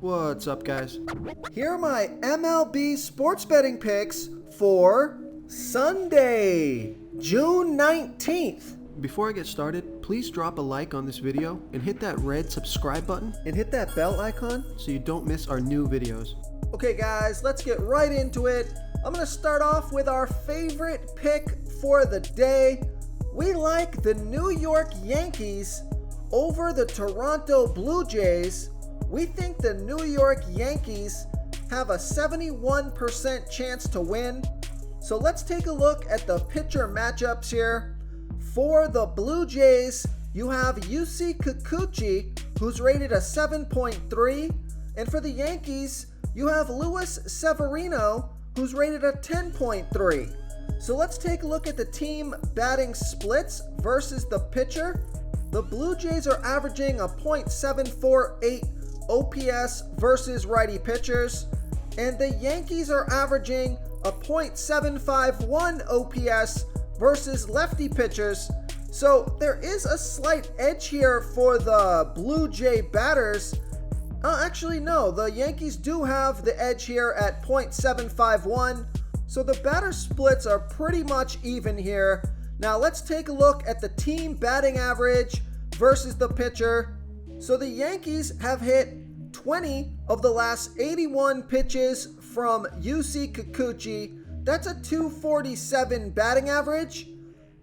What's up, guys? Here are my MLB sports betting picks for Sunday, June 19th. Before I get started, please drop a like on this video and hit that red subscribe button and hit that bell icon so you don't miss our new videos. Okay guys, let's get right into it. I'm going to start off with our favorite pick for the day. We like the New York Yankees over the Toronto Blue Jays. We think the New York Yankees have a 71% chance to win. So let's take a look at the pitcher matchups here. For the Blue Jays, you have Yusei Kikuchi, who's rated a 7.3. And for the Yankees, you have Luis Severino, who's rated a 10.3. So let's take a look at the team batting splits versus the pitcher. The Blue Jays are averaging a .748 OPS versus righty pitchers, and the Yankees are averaging a .751 OPS versus lefty pitchers. So there is a slight edge here for the Blue Jay batters. Actually, no, the Yankees do have the edge here at .751. So the batter splits are pretty much even here. Now let's take a look at the team batting average versus the pitcher. So the Yankees have hit 20 of the last 81 pitches from Yusei Kikuchi. That's a .247 batting average.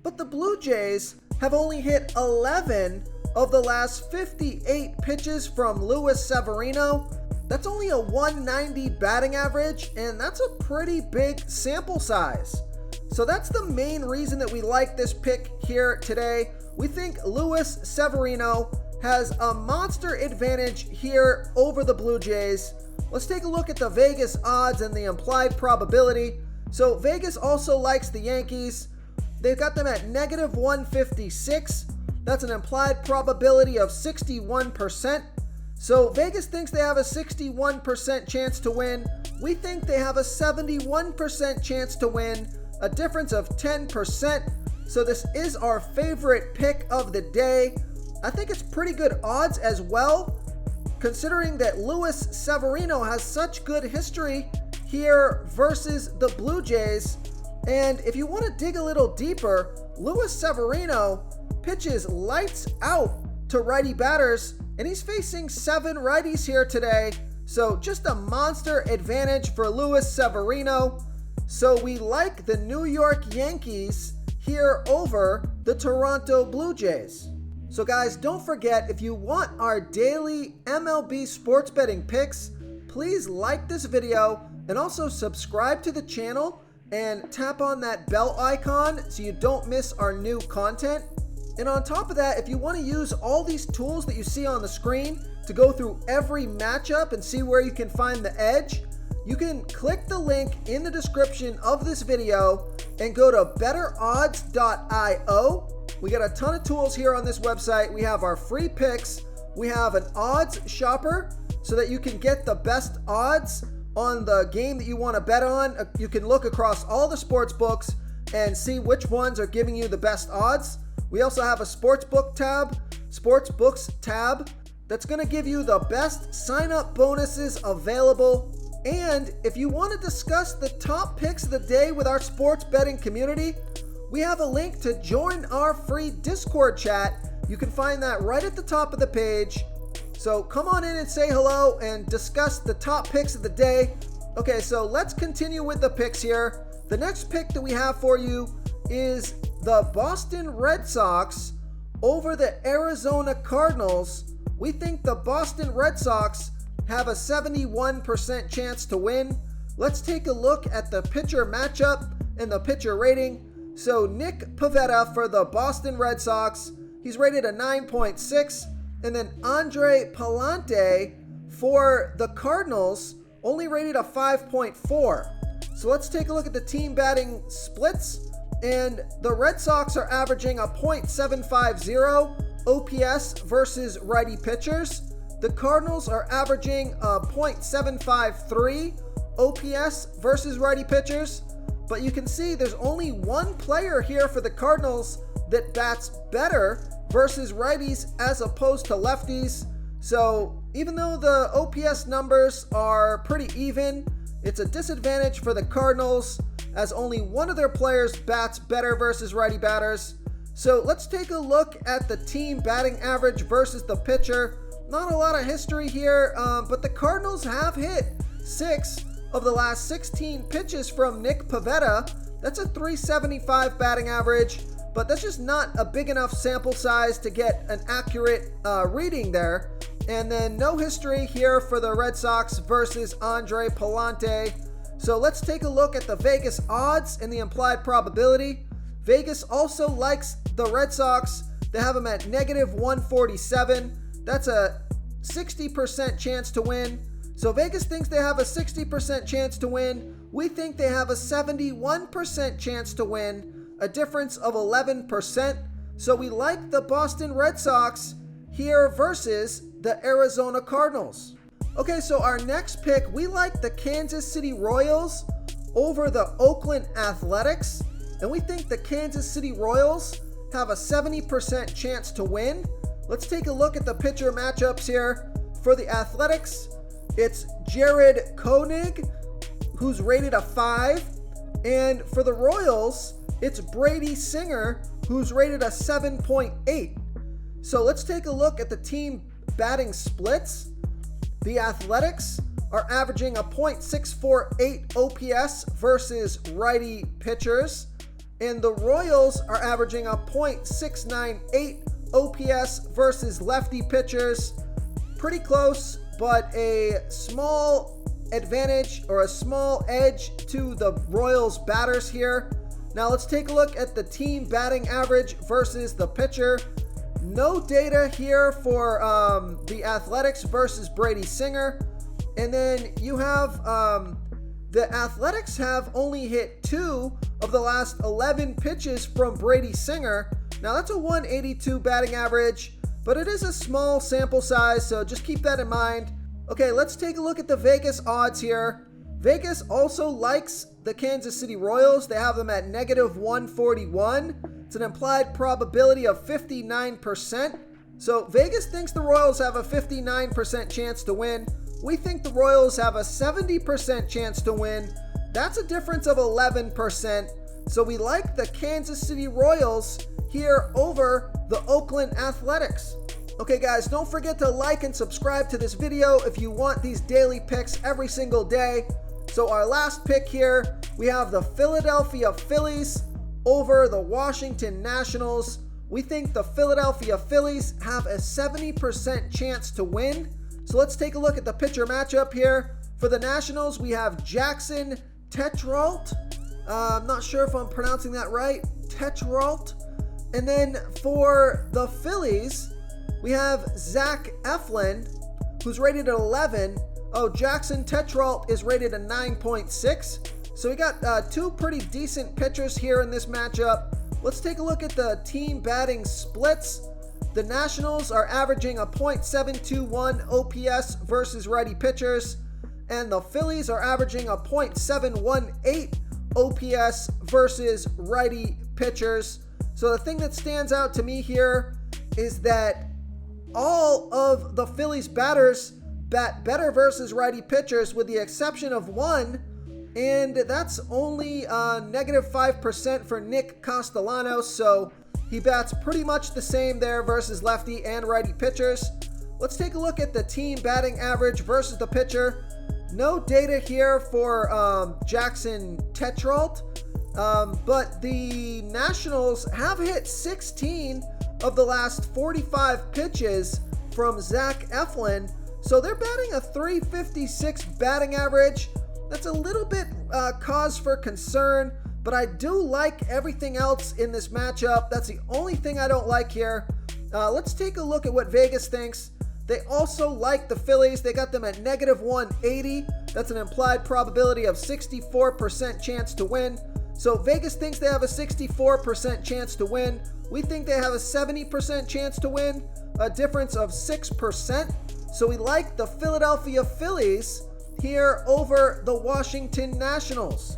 But the Blue Jays have only hit 11 of the last 58 pitches from Luis Severino. That's only a .190 batting average, and that's a pretty big sample size. So that's the main reason that we like this pick here today. We think Luis Severino has a monster advantage here over the Blue Jays. Let's take a look at the Vegas odds and the implied probability. So Vegas also likes the Yankees. They've got them at -156. That's an implied probability of 61%. So Vegas thinks they have a 61% chance to win. We think they have a 71% chance to win, a difference of 10%. So this is our favorite pick of the day. I think it's pretty good odds as well, considering that Luis Severino has such good history here versus the Blue Jays. And if you want to dig a little deeper, Luis Severino pitches lights out to righty batters, and he's facing 7 righties here today. So just a monster advantage for Luis Severino. So we like the New York Yankees here over the Toronto Blue Jays. So guys, don't forget, if you want our daily MLB sports betting picks, please like this video and also subscribe to the channel and tap on that bell icon so you don't miss our new content. And on top of that, if you want to use all these tools that you see on the screen to go through every matchup and see where you can find the edge, you can click the link in the description of this video and go to betterodds.io. We got a ton of tools here on this website. We have our free picks. We have an odds shopper so that you can get the best odds on the game that you want to bet on. You can look across all the sports books and see which ones are giving you the best odds. We also have a sportsbooks tab that's going to give you the best sign-up bonuses available. And if you want to discuss the top picks of the day with our sports betting community, we have a link to join our free Discord chat. You can find that right at the top of the page. So come on in and say hello and discuss the top picks of the day. Okay, so let's continue with the picks here. The next pick that we have for you is the Boston Red Sox over the Arizona Cardinals. We think the Boston Red Sox have a 71% chance to win. Let's take a look at the pitcher matchup and the pitcher rating. So Nick Pivetta for the Boston Red Sox, he's rated a 9.6. And then Andre Palante for the Cardinals, only rated a 5.4. So let's take a look at the team batting splits. And the Red Sox are averaging a .750 OPS versus righty pitchers. The Cardinals are averaging a .753 OPS versus righty pitchers. But you can see there's only one player here for the Cardinals that bats better versus righties as opposed to lefties. So Even though the OPS numbers are pretty even, it's a disadvantage for the Cardinals as only one of their players bats better versus righty batters. So let's take a look at the team batting average versus the pitcher. Not a lot of history here, but the Cardinals have hit 6 of the last 16 pitches from Nick Pivetta. That's a .375 batting average, but that's just not a big enough sample size to get an accurate reading there. And then no history here for the Red Sox versus Andre Pallante. So let's take a look at the Vegas odds and the implied probability. Vegas also likes the Red Sox. They have them at -147. That's a 60% chance to win. So Vegas thinks they have a 60% chance to win. We think they have a 71% chance to win, a difference of 11%. So we like the Boston Red Sox here versus the Arizona Cardinals. Okay, so our next pick, we like the Kansas City Royals over the Oakland Athletics. And we think the Kansas City Royals have a 70% chance to win. Let's take a look at the pitcher matchups here. For the Athletics, it's Jared Koenig, who's rated a 5. And for the Royals, it's Brady Singer, who's rated a 7.8. So let's take a look at the team batting splits. The Athletics are averaging a .648 OPS versus righty pitchers. And the Royals are averaging a .698 OPS versus lefty pitchers. Pretty close, but a small advantage or a small edge to the Royals batters here. Now let's take a look at the team batting average versus the pitcher. No data here for the Athletics versus Brady Singer. And then you have the Athletics have only hit 2 of the last 11 pitches from Brady Singer. Now that's a 182 batting average, but it is a small sample size, so just keep that in mind. Okay, let's take a look at the Vegas odds here. Vegas also likes the Kansas City Royals. They have them at -141. It's an implied probability of 59%. So Vegas thinks the Royals have a 59% chance to win. We think the Royals have a 70% chance to win. That's a difference of 11%. So we like the Kansas City Royals here over the Oakland Athletics. Okay guys, don't forget to like and subscribe to this video if you want these daily picks every single day. So our last pick here, we have the Philadelphia Phillies over the Washington Nationals. We think the Philadelphia Phillies have a 70% chance to win. So let's take a look at the pitcher matchup here. For the Nationals, we have Jackson Tetrault. I'm not sure if I'm pronouncing that right. Tetrault. And then for the Phillies, we have Zach Eflin, who's rated at 11. Oh, Jackson Tetrault is rated a 9.6. So we got 2 pretty decent pitchers here in this matchup. Let's take a look at the team batting splits. The Nationals are averaging a .721 OPS versus righty pitchers, and the Phillies are averaging a .718 OPS versus righty pitchers. So the thing that stands out to me here is that all of the Phillies batters bat better versus righty pitchers with the exception of one, and that's only -5% for Nick Castellanos. So he bats pretty much the same there versus lefty and righty pitchers. Let's take a look at the team batting average versus the pitcher. No data here for Jackson Tetrault, but the Nationals have hit 16 of the last 45 pitches from Zach Eflin. So they're batting a .356 batting average. That's a little bit cause for concern, but I do like everything else in this matchup. That's the only thing I don't like here. Let's take a look at what Vegas thinks. They also like the Phillies. They got them at -180. That's an implied probability of 64% chance to win. So Vegas thinks they have a 64% chance to win. We think they have a 70% chance to win, a difference of 6%. So we like the Philadelphia Phillies here over the Washington Nationals.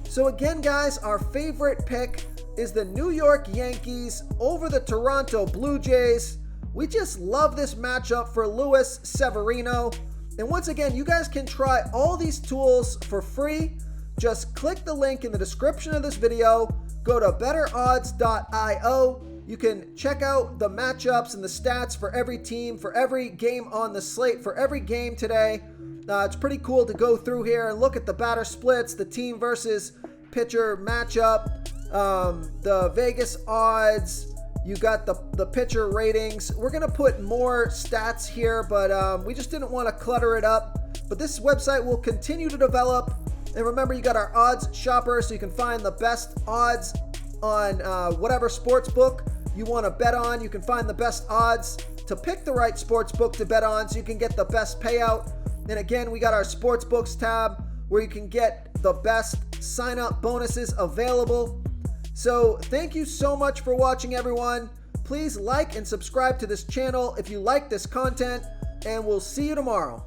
So again, guys, our favorite pick is the New York Yankees over the Toronto Blue Jays. We just love this matchup for Luis Severino. And once again, you guys can try all these tools for free. Just click the link in the description of this video. Go to betterodds.io. You can check out the matchups and the stats for every team, for every game on the slate, for every game today. It's pretty cool to go through here and look at the batter splits, the team versus pitcher matchup, the Vegas odds. You got the pitcher ratings. We're going to put more stats here, but we just didn't want to clutter it up. But this website will continue to develop. And remember, you got our odds shopper, so you can find the best odds on whatever sports book you want to bet on. You can find the best odds to pick the right sports book to bet on so you can get the best payout. And again, we got our sports books tab where you can get the best sign-up bonuses available. So thank you so much for watching, everyone. Please like and subscribe to this channel if you like this content, and we'll see you tomorrow.